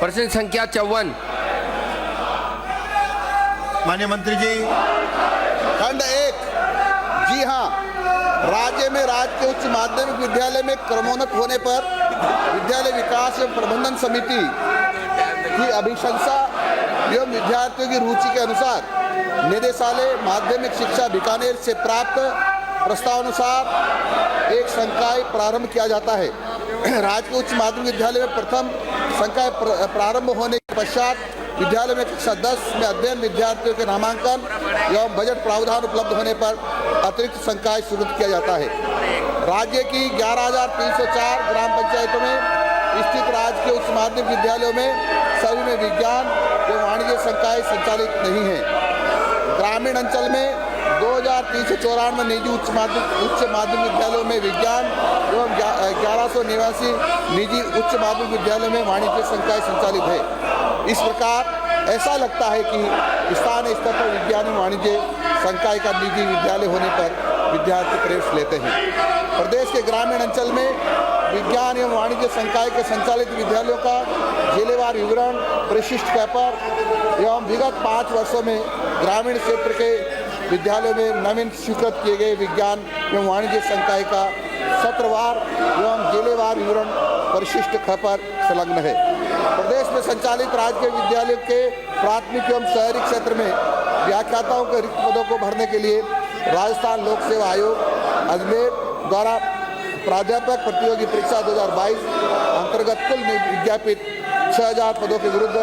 प्रश्न संख्या 54। माननीय मंत्री जी। खंड 1। जी हाँ, राज्य में राज्य के उच्च माध्यमिक विद्यालय में क्रमोन्नत होने पर विद्यालय विकास एवं प्रबंधन समिति की अभिशंसा एवं विद्यार्थियों की रुचि के अनुसार निदेशालय माध्यमिक शिक्षा बीकानेर से प्राप्त प्रस्तावानुसार एक संकाय प्रारंभ किया जाता है। राज्य के उच्च माध्यमिक विद्यालय में प्रथम संकाय प्रारंभ होने के पश्चात विद्यालय में कक्षा 10 में अध्ययन विद्यार्थियों के नामांकन एवं बजट प्रावधान उपलब्ध होने पर अतिरिक्त संकाय शुरू किया जाता है। राज्य की 11,304 ग्राम पंचायतों में स्थित राज्य के उच्च माध्यमिक विद्यालयों में सभी में विज्ञान एवं वाणिज्य संकाय संचालित नहीं है। ग्रामीण अंचल में 2,394 निजी उच्च माध्यमिक विद्यालयों में विज्ञान एवं 1189 निजी उच्च माध्यमिक विद्यालयों में वाणिज्य संकाय संचालित है। इस प्रकार ऐसा लगता है कि स्थानीय स्तर पर विज्ञान एवं वाणिज्य संकाय का निजी विद्यालय होने पर विद्यार्थी प्रवेश लेते हैं। प्रदेश के ग्रामीण अंचल में विज्ञान एवं वाणिज्य संकाय के संचालित विद्यालयों का जिलेवार विवरण, परिशिष्ट पेपर एवं विगत 5 वर्षों में ग्रामीण क्षेत्र के विद्यालयों में नवीन स्वीकृत किए गए विज्ञान एवं वाणिज्य संकाय का सत्रवार एवं जिलेवार विवरण, परिशिष्ट पेपर संलग्न है। प्रदेश में संचालित राज्य के विद्यालयों के प्राथमिक एवं शहरी क्षेत्र में व्याख्याताओं के रिक्त पदों को भरने के लिए राजस्थान लोक सेवा आयोग अजमेर द्वारा प्राध्यापक प्रतियोगी परीक्षा 2022 अंतर्गत कुल विज्ञापित 6,000 पदों के विरुद्ध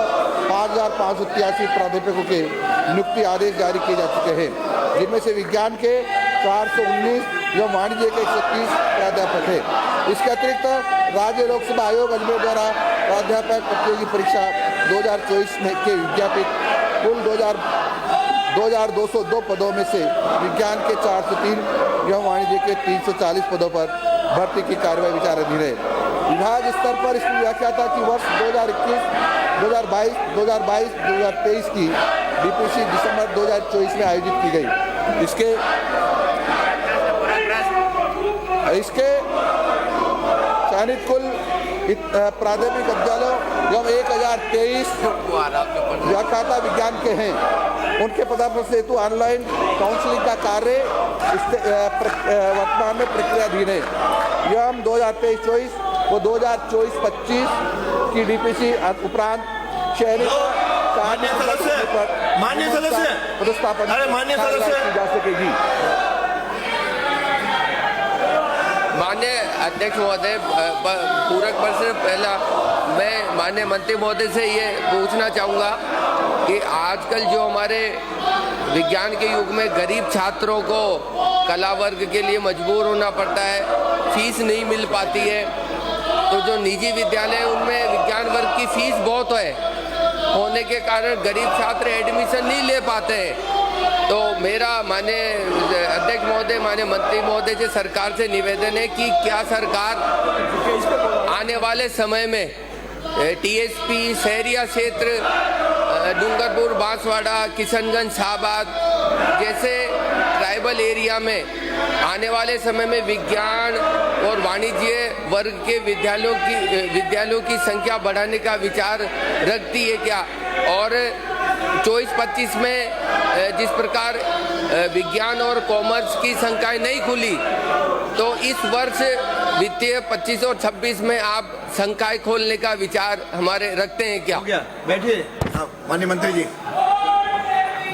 5,583 प्राध्यापकों के नियुक्ति आदेश जारी किए जा चुके हैं, जिनमें से विज्ञान के 419 एवं वाणिज्य के 130 प्राध्यापक हैं। इसके अतिरिक्त राज्य लोक सेवा आयोग अजमेर द्वारा प्राध्यापक प्रतियोगी परीक्षा 2024 में के विज्ञापित कुल 2,202 पदों में से विज्ञान के 403 एवं वाणिज्य के 340 पदों पर भर्ती की कार्रवाई विचाराधीन है। विभाग स्तर पर इसकी व्याख्याता की वर्ष 2021, 2022, 2023 की डीपीसी दिसंबर 2024 में आयोजित की गई। इसके चयनित कुल प्राथमिक विद्यालयों एवं 1023 व्याख्याता विज्ञान के हैं। उनके पदापद हेतु ऑनलाइन काउंसलिंग का कार्य वर्तमान में प्रक्रियाधीन है। यह हम 2023-24 व 2024-25 की डीपीसी उपरांत शहरी पदस्थापन की जा सकेगी। माननीय अध्यक्ष महोदय, पूरक प्रश्न पहला मैं माननीय मंत्री महोदय से ये पूछना चाहूँगा कि आजकल जो हमारे विज्ञान के युग में गरीब छात्रों को कला वर्ग के लिए मजबूर होना पड़ता है, फीस नहीं मिल पाती है, तो जो निजी विद्यालय हैं उनमें विज्ञान वर्ग की फीस बहुत होने के कारण गरीब छात्र एडमिशन नहीं ले पाते हैं। तो मेरा माननीय अध्यक्ष महोदय, माननीय मंत्री महोदय से सरकार से निवेदन है कि क्या सरकार आने वाले समय में टीएसपी, शहरिया क्षेत्र, डूंगरपुर, बांसवाड़ा, किशनगंज, शाहबाद जैसे ट्राइबल एरिया में आने वाले समय में विज्ञान और वाणिज्य वर्ग के विद्यालयों की संख्या बढ़ाने का विचार रखती है क्या? और 24-25 में जिस प्रकार विज्ञान और कॉमर्स की संख्याएं नहीं खुली, तो इस वर्ष वित्तीय 25 और 26 में आप संकाय खोलने का विचार हमारे रखते हैं क्या? बैठिए माननीय मंत्री जी।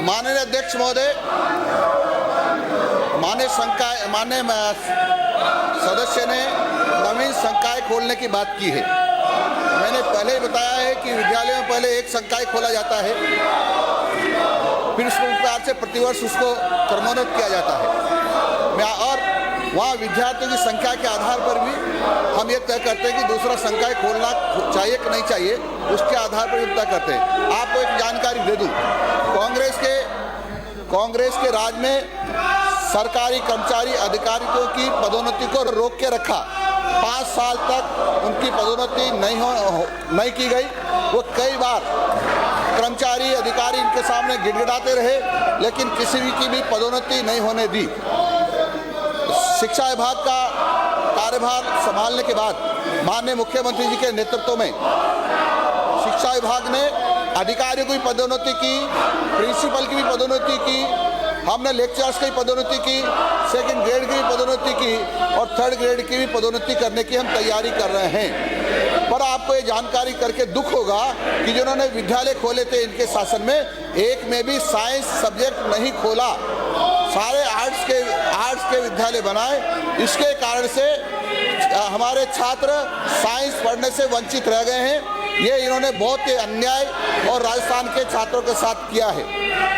माननीय अध्यक्ष महोदय, माननीय सदस्य ने नवीन संकाय खोलने की बात की है। मैंने पहले ही बताया है कि विद्यालय में पहले एक संकाय खोला जाता है, फिर उस प्रकार से प्रतिवर्ष उसको क्रमोन्नत किया जाता है और वहाँ विद्यार्थियों की संख्या के आधार पर भी हम ये तय करते हैं कि दूसरा संकाय खोलना चाहिए कि नहीं चाहिए, उसके आधार पर भी तय करते हैं। आपको एक जानकारी दे दूँ, कांग्रेस के राज में सरकारी कर्मचारी अधिकारियों की पदोन्नति को रोक के रखा। 5 साल तक उनकी पदोन्नति नहीं की गई। वो कई बार कर्मचारी अधिकारी इनके सामने गिड़गिड़ाते रहे, लेकिन किसी की भी पदोन्नति नहीं होने दी। शिक्षा विभाग का कार्यभार संभालने के बाद माननीय मुख्यमंत्री जी के नेतृत्व में शिक्षा विभाग ने अधिकारियों की पदोन्नति की, प्रिंसिपल की भी पदोन्नति की, हमने लेक्चरर्स की पदोन्नति की, सेकंड ग्रेड की भी पदोन्नति की और थर्ड ग्रेड की भी पदोन्नति करने की हम तैयारी कर रहे हैं। पर आपको ये जानकारी करके दुख होगा कि जिन्होंने विद्यालय खोले थे इनके शासन में, एक में भी साइंस सब्जेक्ट नहीं खोला, सारे आर्ट्स के विद्यालय बनाए। इसके कारण से हमारे छात्र साइंस पढ़ने से वंचित रह गए हैं। ये इन्होंने बहुत ही अन्याय और राजस्थान के छात्रों के साथ किया है।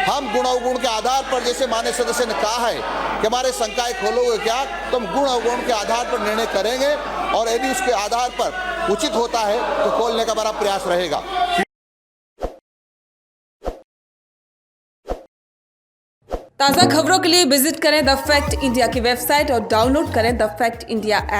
हम गुण अवगुण के आधार पर, जैसे माननीय सदस्य ने कहा है कि हमारे संकाय खोलोगे क्या, तो हम गुण अवगुण के आधार पर निर्णय करेंगे और यदि उसके आधार पर उचित होता है तो खोलने का हमारा प्रयास रहेगा। ताज़ा खबरों के लिए विजिट करें द फैक्ट इंडिया की वेबसाइट और डाउनलोड करें द फैक्ट इंडिया ऐप।